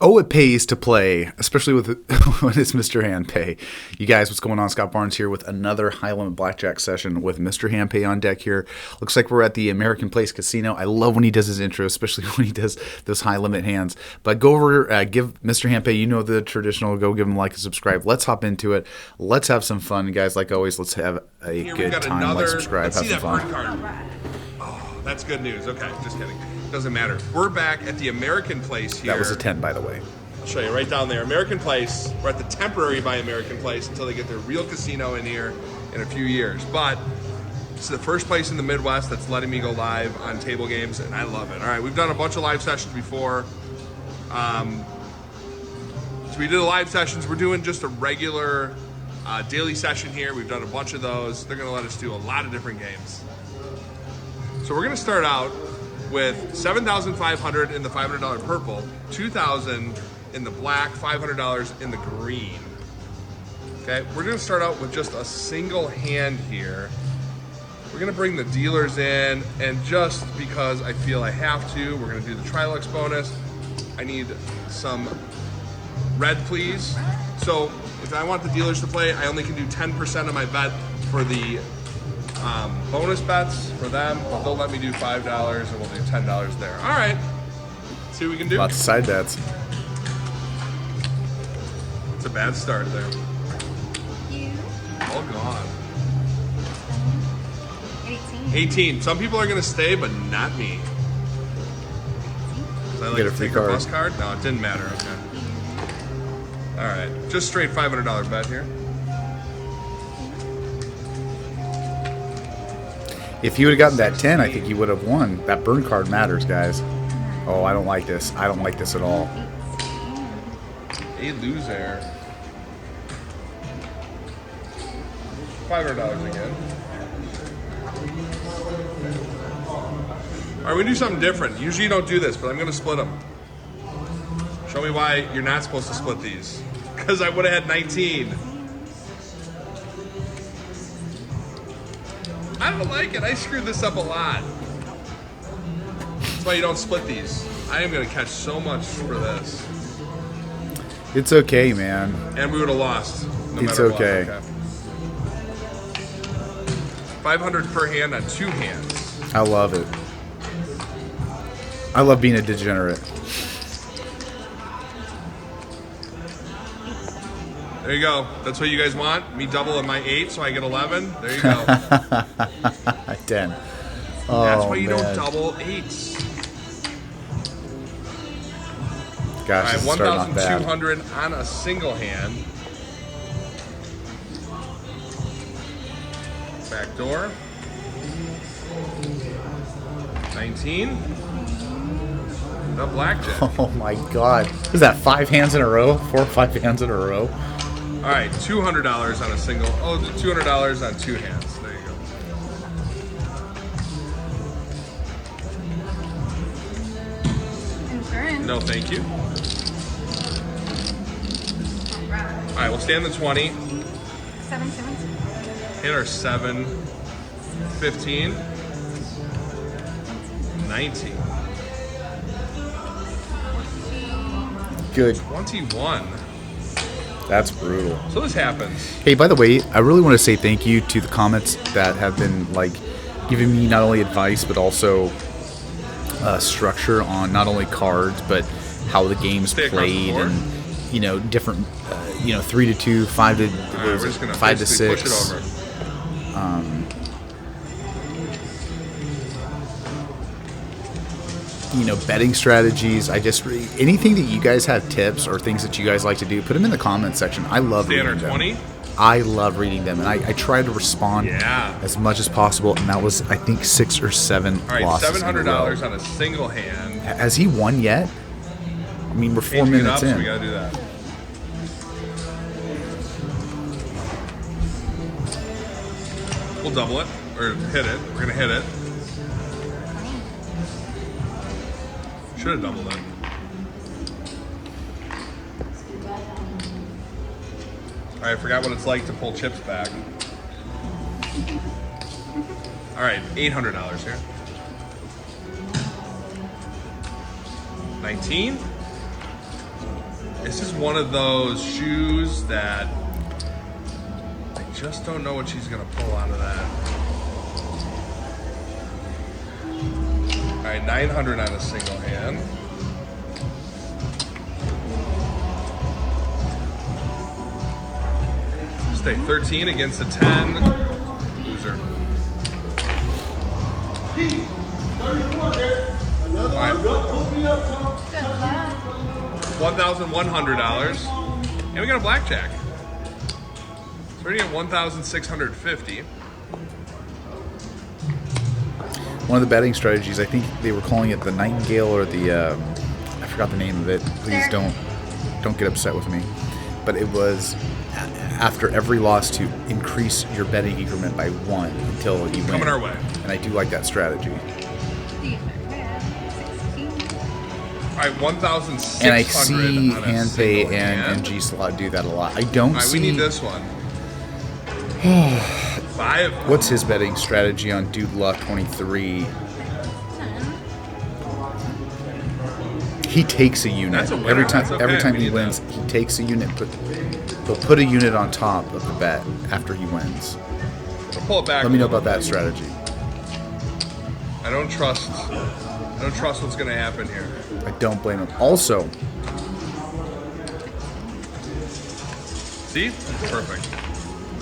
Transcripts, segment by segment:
Oh, it pays to play, especially with when it's Mr. Handpay. You guys, what's going on? Scott Barnes here with another high limit blackjack session with Mr. Handpay on deck here. Looks like we're at the American Place Casino. I love when he does his intro, especially when he does those high limit hands. But go over, give Mr. Handpay, you know the traditional, go give him a like and subscribe. Let's hop into it. Let's have some fun, guys. Like always, let's have a good time. Like, subscribe, have some fun. Oh, that's good news. Okay, just kidding. Doesn't matter. We're back at the American Place here. That was a 10, by the way. I'll show you right down there. American Place. We're at the temporary by American Place until they get their real casino in here in a few years. But it's the first place in the Midwest that's letting me go live on table games, and I love it. All right, we've done a bunch of live sessions before. So we did the live sessions. We're doing just a regular daily session here. We've done a bunch of those. They're going to let us do a lot of different games. So we're going to start out with $7,500 in the $500 purple, $2,000 in the black, $500 in the green. Okay, we're gonna start out with just a single hand here. We're gonna bring the dealers in, and just because I feel I have to, we're gonna do the Trilux bonus. I need some red, please. So if I want the dealers to play, I only can do 10% of my bet for the bonus bets for them, but they'll let me do $5 and we'll do $10 there. All right, let's see what we can do. Lots of side bets. It's a bad start there. All gone. 18. Some people are going to stay, but not me. Did I like Get a to free take the card. bus card? No, it didn't matter. Okay. All right, just straight $500 bet here. If you would have gotten that 10, I think you would have won. That burn card matters, guys. Oh, I don't like this. I don't like this at all. A loser. $500 again. All right, we do something different. Usually you don't do this, but I'm going to split them. Show me why you're not supposed to split these. Because I would have had 19. I don't like it. I screwed this up a lot. That's why you don't split these. I am going to catch so much for this. It's okay, man. And we would have lost. No It's matter okay. What. Okay. 500 per hand on two hands. I love it. I love being a degenerate. There you go. That's what you guys want? Me doubling my 8 so I get 11? There you go. 10. Oh, That's why you man. don't double 8s. Gosh, All right, this is starting off bad. 1,200 on a single hand. Back door. 19. The blackjack. Oh my god. Is that 5 hands in a row? 4 or 5 hands in a row? All right, $200 on a single. Oh, $200 on two hands. There you go. Insurance. No, thank you. All right, we'll stand the 20. 7 cents. Hit our 7, 15, 19, Good. 21. That's brutal. So this happens. Hey, by the way, I really want to say thank you to the comments that have been like giving me not only advice but also structure on not only cards but how the game's Stay across the played board. and different 3 to 2, 5 to All right, we're just gonna 5 to basically 6. push it over. Betting strategies. Anything that you guys have tips or things that you guys like to do, put them in the comment section. I love Stay reading under them. 20. I love reading them, and I try to respond Yeah. as much as possible. And that was, I think, 6 or 7 All right, losses. $700 on a single hand. Has he won yet? I mean, we're 4 Changing it minutes up, so in. we gotta do that. We'll double it or hit it. We're gonna hit it. Should have doubled it. All right, I forgot what it's like to pull chips back. All right, $800 here. 19. This is one of those shoes that I just don't know what she's gonna pull out of that. All right, 900 on a single hand. Stay 13 against a 10. Loser. All right. $1,100. And we got a blackjack. So we're gonna get $1,650. One of the betting strategies, I think they were calling it the Nightingale or the I forgot the name of it. Please don't get upset with me. But it was after every loss to increase your betting increment by 1 until you win. Coming our way. And I do like that strategy. All right, 1,600. And I see on a Handpay single and hand. G Slot do that a lot. I don't All right, see. we need this one. 5. What's his betting strategy on Dude Luck 23? He takes a unit That's a winner. every time. That's okay. Every time We he need wins, that. he takes a unit. But he'll put a unit on top of the bet after he wins. We'll pull it back. Let me a know little about that bit. strategy. I don't trust what's gonna happen here. I don't blame him. Also, See? Perfect.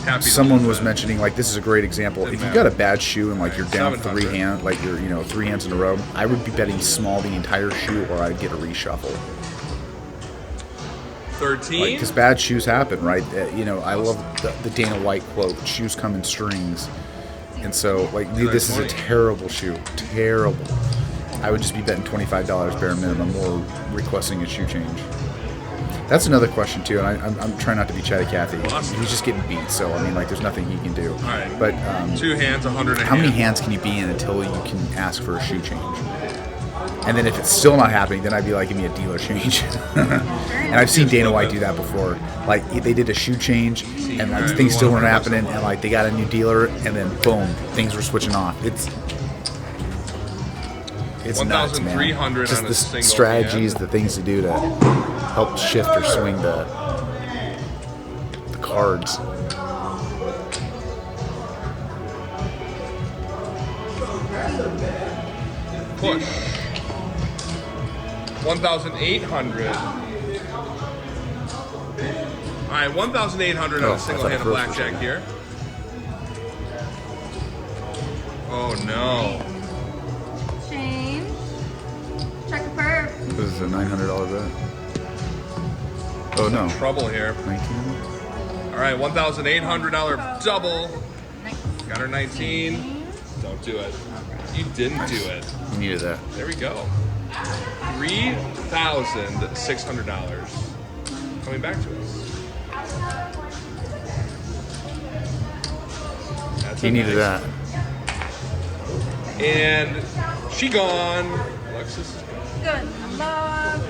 Happy. to someone lose was that. mentioning, like, this is a great example. Didn't If you've matter. got a bad shoe and like you're down 700. 3 hands, like you're 3 hands in a row, I would be betting small the entire shoe, or I'd get a reshuffle. 13. Because bad shoes happen, right? I love the Dana White quote: "Shoes come in strings." And so, like, dude, this is a 20. terrible shoe. Terrible. I would just be betting $25 bare minimum, or requesting a shoe change. That's another question too, and I'm trying not to be chatty Cathy. He's just getting beat, so I mean, like, there's nothing he can do. All right. But 2 hands, 100 a how many hand. hands can you be in until you can ask for a shoe change? And then if it's still not happening, then I'd be like, give me a dealer change. And I've seen Dana White do that before. Like, they did a shoe change, and like, things still weren't happening, and like they got a new dealer, and then boom, things were switching off. It's nuts, man. 1,300 Just on a the single strategies, hand. the things to do to help shift or swing the cards. Push. 1,800. All right, 1,800 Oh, on I a single thought hand of first was blackjack in. here. Oh no. Change. Check the perp. This is a $900 bet. Oh no, Trouble here. 19. All right, $1,800 double. Nice. Got her 19. Don't do it. You didn't do it. You needed that. There we go. $3,600 coming back to us. That's He a needed nice- that. And she gone. Alexis, Good luck.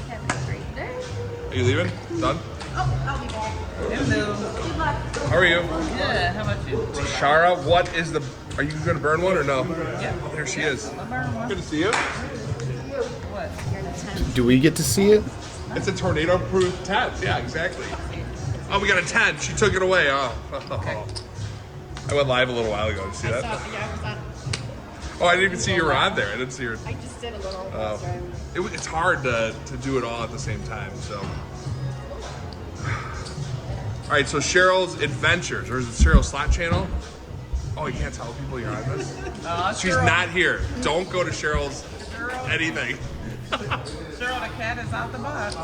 Have a great day. are you leaving? Done? Oh, I'll be back. Hello. Good luck. How are you? Yeah, how about you? Shara, what is the... Are you going to burn one or no? Yeah. Oh, there she is. I'll burn one. Good to see you. What? Do we get to see it? It's a tornado-proof tent. Yeah, exactly. Oh, we got a tent. She took it away. Oh. I went live a little while ago. Did you see that? Yeah, I was on. Oh, I didn't even see you were on there. I didn't see her. I just did a little. Oh. It's hard to do it all at the same time, so. All right, so Cheryl's Adventures, or is it Cheryl's Slot Channel? Oh, you can't tell people you're on this? She's Cheryl, not here. Don't go to Cheryl's anything. Cheryl the cat is out the box.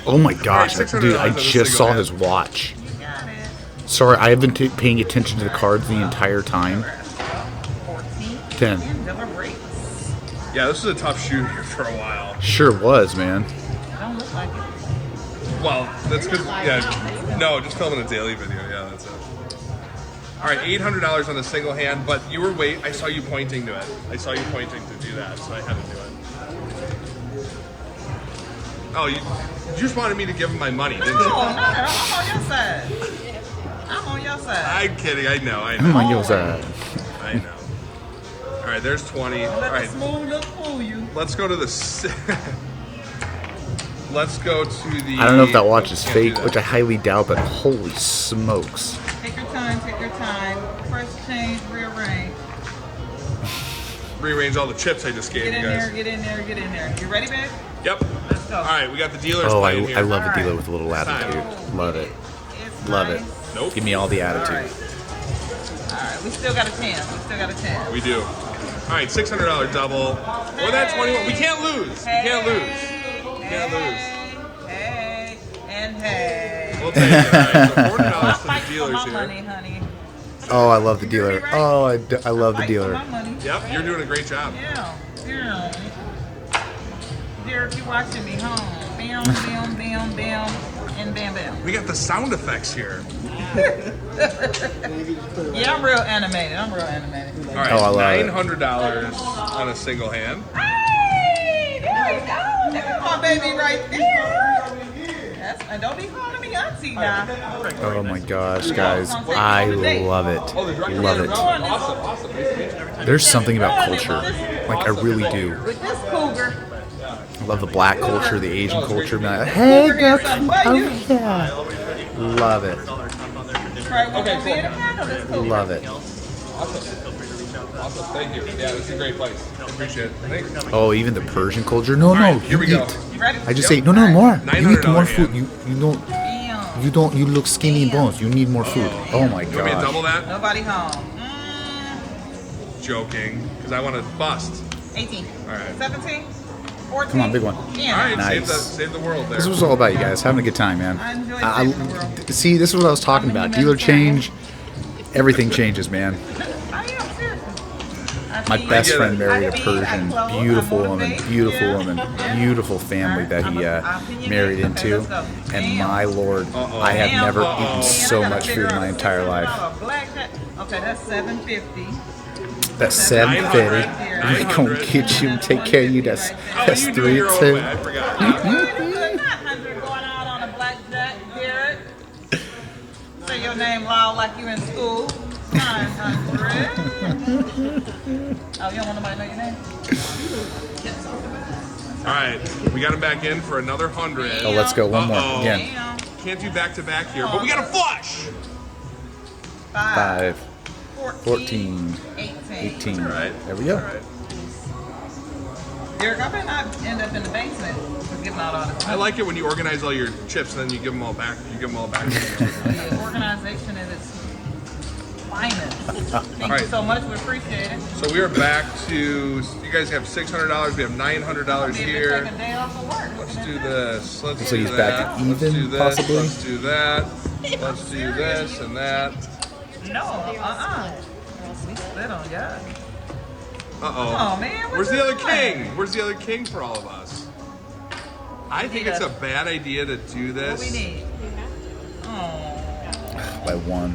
Oh my gosh, Alright, $600 dude! I on a just single saw hand. his watch. You got it. Sorry, I have been paying attention to the cards the entire time. 14. 10. Double breaks. Yeah, this is a tough shoot here for a while. Sure was, man. Don't look like it. Well, that's because, yeah, no, just filming a daily video. Yeah, that's it. All right, $800 on the single hand, but you were I saw you pointing to it. I saw you pointing to do that, so I had to do it. Oh, you just wanted me to give him my money, didn't No, you? I'm on your side. I'm on your side. I'm kidding. I know. Oh my gosh. I know. All right, there's 20. All Let right, the smooth look fool you. let's go to the let's go to the. I don't know if that watch is Can't do fake, that. which I highly doubt, but holy smokes. Take your time, take your time. First change, rearrange. Rearrange all the chips I just gave Get you in guys. there, get in there, get in there. You ready, babe? Yep. Let's go. All right, we got the dealers Oh, playing here. I love the Alright. dealer with a little attitude. Love it. It's Love nice. it. Nope. Give me all the All attitude. right. All right, we still got a chance. We still got a chance. We do. All right, $600 double. Or that 21. We can't lose. We can't lose. Can't lose. Hey, and hey. We'll take it. All right, so $40 I'll to the fight for dealers my here. money, honey. Oh, I love the dealer. Oh, I love the Fight for dealer. my money. Yep, you're doing a great job. Yeah, yeah. Derek, you watching me, huh? Bam, bam, bam, bam, and bam, bam. We got the sound effects here. Yeah, I'm real animated. I'm real animated. All right, Oh, I love it. $900 on a single hand. Hey, there we go. There's my baby right there. That's, and don't be calling me auntie now. Oh my gosh, guys. I love it. Love it. Awesome. There's something about culture. Like, I really do. With this cougar. I love the black culture, the Asian culture. Man. Hey, girl. Oh, yeah. Love it. Right, okay, cool. This cougar. Love it. Awesome, thank you. Yeah, this is a great place. Appreciate it. Thanks. Oh, even the Persian culture. No, no. Here we you go. eat. You ready? I just say, no, no, more. You need more $900 food. hand. You don't. You look skinny and bones. You need more food. Oh my You want me to double gosh. that? Nobody home. Joking, because I want to bust. 18. All right. 17. 14. Come on, big one. Yeah. All right, Nice. save the world there. This was all about you guys having a good time, man. I enjoyed saving the world. See, this is what I was talking about. Dealer change. Everything changes, man. I am seriously. My best get friend it. married a I feed, I Persian, clothe, beautiful I woman, motivate. beautiful Yeah. woman, Yeah. beautiful family that he married into. And my lord, I have never eaten so much food in my entire life. Okay, that's $750. That's 750. We gonna get you and take care of you. That's You do it your own way. I 3-2. forgot. Not 100 going out on a blackjack, Derek. Say your name loud like you in school. 900. Oh, you don't want nobody to know your name? All right, we got him back in for another 100. Oh, let's go one more Uh-oh. again. Damn. Can't do back to back here, but we got a flush. 5, 14, 18. All right. There we go. All right. Derek, I better not end up in the basement with giving out all this I money. like it when you organize all your chips and then you give them all back. You give them all back. The organization is its finest. Thank right. you so much. We appreciate it. So we are back to. You guys have $600. We have $900 Maybe here. take a day off of work. Let's do this. Let's So do he's that. back to Let's even, do this. possibly? Let's do that. Let's do this and that. No, We split on yeah. Uh-oh. Oh man, what Where's you the other doing? king? Where's the other king for all of us? I think it's a bad idea to do What we this. need? Oh. By 1.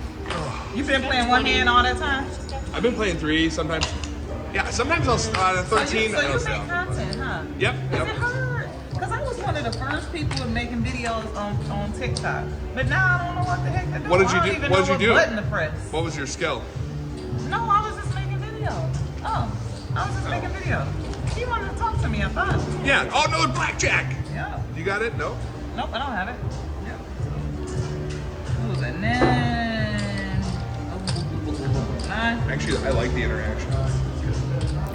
You been playing one hand all that time? I've been playing 3 sometimes. Yeah, sometimes I'll start at 13. So and you I'll make stop. content, huh? Yep, Is yep. it hard? Because I was one of the first people making videos on TikTok. But now I don't know what the heck to do. What did you I don't do? even What know did you do? button to press. What was your skill? No, I was just making videos. Oh, I was just making videos. He wanted to talk to me, I thought. Yeah. Oh, no, blackjack. Yeah. You got it? No? Nope, I don't have it. Yep. Ooh, and then... Ooh, 9. Actually, I like the interaction.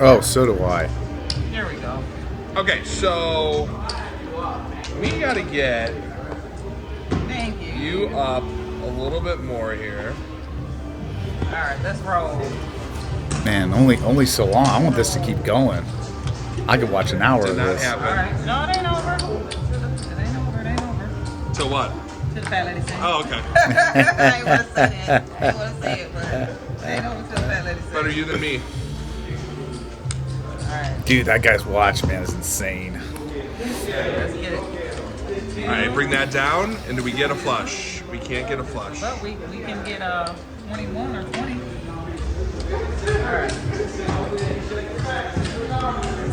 Oh, so do I. Here we go. Okay, so we got to get Thank you. you up a little bit more here. All right, let's roll. Man, only so long. I want this to keep going. I could watch an hour Did of not this. All happen. right. No, it ain't over. It ain't over. It ain't over. So what? To the fat lady sing. Oh, okay. I ain't want to say that. I ain't want to say it, but it ain't over to the fat lady sing. Better you than me. All right, Dude, that guy's watch, man, is insane. let's get it. All right, bring that down, and do we get a flush? We can't get a flush. But we can get 21 or 20. All right.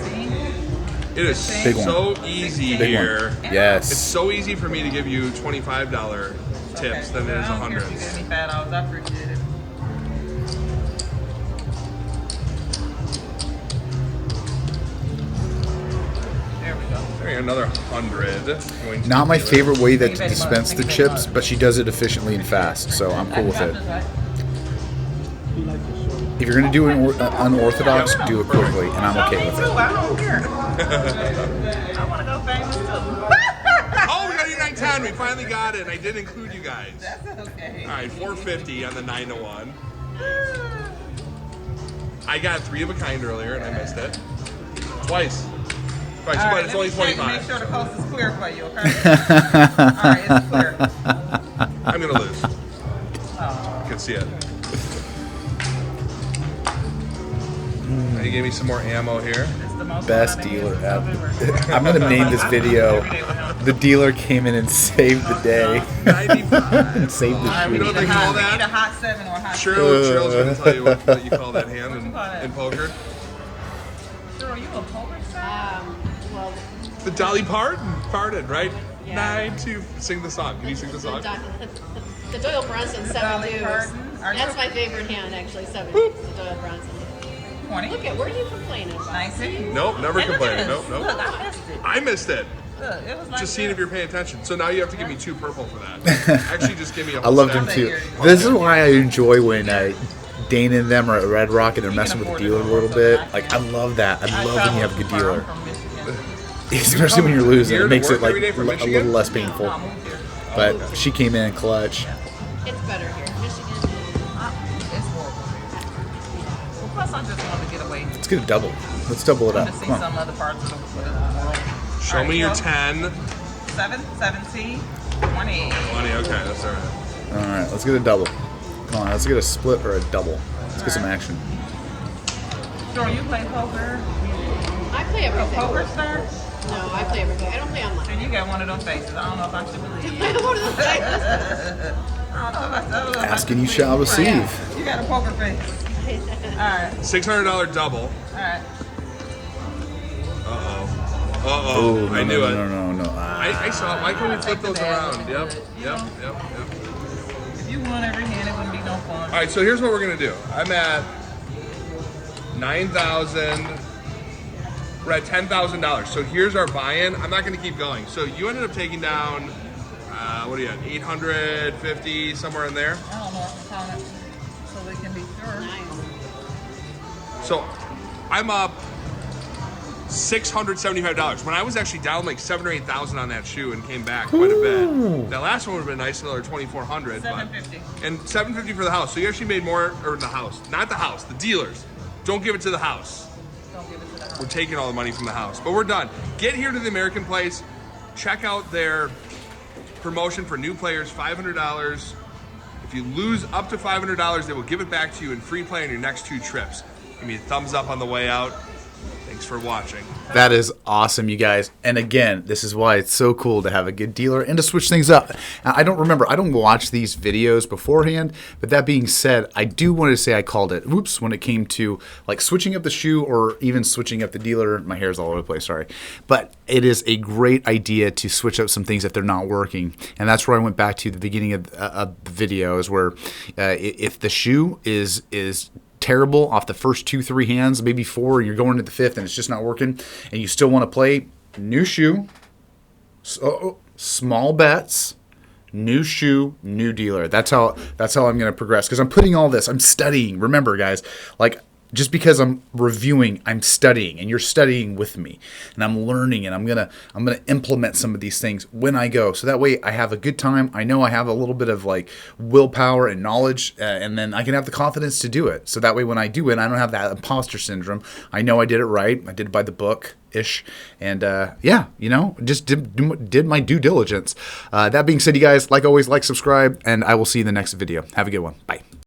See? It is Big one. so easy Big here. one. Yes. It's so easy for me to give you $25 tips than it is I don't care if you $100. give me $5. I appreciate it. There we go. There you here, another 100. Going to Not my dealer. favorite way that to dispense the chips, but she does it efficiently and fast, so I'm cool with it. If you're gonna do an unorthodox, do it quickly, and I'm okay with it. I don't care. I want to go famous too. Oh, we got 8910. We finally got it. I did include you guys. That's okay. All right, 450 on the 9 to 1. I got 3 of a kind earlier and I missed it. Twice. All But right, it's only let me check, 25. make sure the coast is clear for you, okay? All right, it's clear. I'm gonna lose. Oh. You can see it. He gave me some more ammo here. It's the most Best fun I've dealer ever. ever. I'm gonna name this video "The Dealer Came In and Saved the Day." 95. And saved the You know shoe. what they call We need a that? hot 7 or a hot Cheryl's gonna tell you what you call that hand in poker. Cheryl, are you a poker star? Well, The Dolly Parton, right? Yeah. 9-2. Sing the song. Can you sing the song? the Doyle Brunson The 7 Dolly deuce. Parton? Are you- That's my favorite hand, actually. 7 deuce. The Doyle Brunson. 20. Look at where are you complaining about? 19. Nope, never And look complained. at Nope, this. nope. Look, I missed it. I missed it. Look, it was like Just seeing this. if you're paying attention. So now you have to give me 2 purple for that. Actually, just give me a I whole loved stack. him too. This is why I enjoy when Dana and them are at Red Rock and they're You can messing with the afford dealer it. a little bit. Like I love that. I love when you have a good dealer, especially when you're losing. Here It to makes it work like every day from a little Michigan? less painful. But she came in clutch. It's better here. Michigan. It's horrible. Well, plus I just wanted to get away Let's get a double. Let's double it to up. see Come on. some other parts of the world. Show me your 10. 7, 17, 20. 20, okay, that's all right. All right, let's get a double. Come on, let's get a split or a double. Let's get some action. Sure, you play poker? I play A everything. poker star? No, I play everything. I don't play online. And you got one of them faces. I don't know if I should believe you. I don't know what I don't know if I should Ask and you believe shall receive. You got a poker face. Alright, $600 double. alright. Uh-oh, I knew it. No. I saw it. Why can't we flip those around? Yep. If you won every hand, it wouldn't be no fun. All right, so here's what we're gonna do. I'm at 9,000. We're at $10,000. So here's our buy-in. I'm not gonna keep going. So you ended up taking down, what are you at? 850, somewhere in there. I don't know if I'm counting so they can be sure. Nice. So I'm up $675. When I was actually down like 7,000 or 8,000 on that shoe and came back quite a bit. That last one would have been nice, another 2,400. but- 750. And 750 for the house. So you actually made more, or the house, not the house, the dealers. Don't give it to the house. Don't give it to the house. We're taking all the money from the house, but we're done. Get here to the American Place. Check out their promotion for new players, $500. If you lose up to $500, they will give it back to you in free play on your next 2 trips. Give me a thumbs up on the way out. Thanks for watching. That is awesome, you guys. And again, this is why it's so cool to have a good dealer and to switch things up. Now, I don't watch these videos beforehand, but that being said, I do want to say I called it. Oops, when it came to like switching up the shoe or even switching up the dealer. My hair's all over the place, sorry. But it is a great idea to switch up some things if they're not working. And that's where I went back to the beginning of the video is where if the shoe is terrible off the first 2-3 hands, maybe 4, and you're going to the 5th and it's just not working, and you still want to play, new shoe, small bets, new shoe, new dealer. That's how I'm going to progress because I'm putting all this. I'm studying. Remember, guys, like just because I'm reviewing, I'm studying, and you're studying with me, and I'm learning, and I'm gonna implement some of these things when I go, so that way I have a good time. I know I have a little bit of like willpower and knowledge, and then I can have the confidence to do it. So that way, when I do it, I don't have that imposter syndrome. I know I did it right. I did it by the book ish, and just did my due diligence. That being said, you guys, like always, like, subscribe, and I will see you in the next video. Have a good one. Bye.